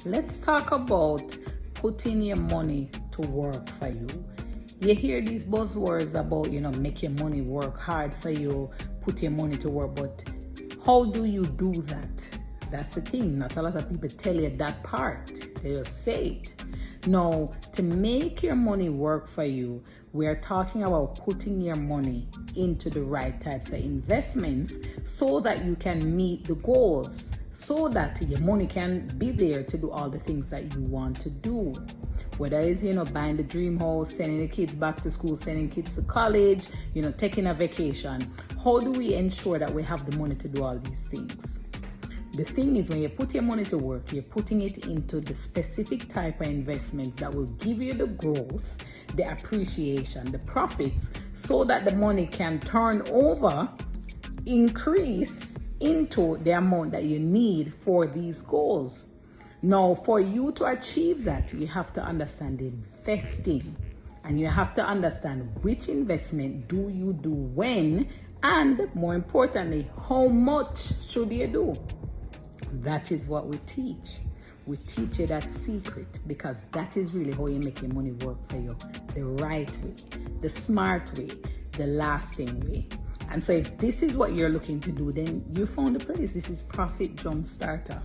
Let's talk about putting your money to work for you. You hear these buzzwords about, make your money work hard for you, put your money to work, but how do you do that? That's the thing. Not a lot of people tell you that part. They just say it. Now, to make your money work for you, we are talking about putting your money into the right types of investments so that you can meet the goals, so that your money can be there to do all the things that you want to do. Whether it's, buying the dream house, sending the kids back to school, sending kids to college, taking a vacation. How do we ensure that we have the money to do all these things? The thing is, when you put your money to work, you're putting it into the specific type of investments that will give you the growth, the appreciation, the profits, so that the money can turn over, increase into the amount that you need for these goals. Now, for you to achieve that, you have to understand investing, and you have to understand which investment do you do when, and more importantly, how much should you do? That is what we teach. We teach you that secret, because that is really how you make your money work for you. The right way, the smart way, the lasting way. And so if this is what you're looking to do, then you found the place. This is Profit Jumpstarter.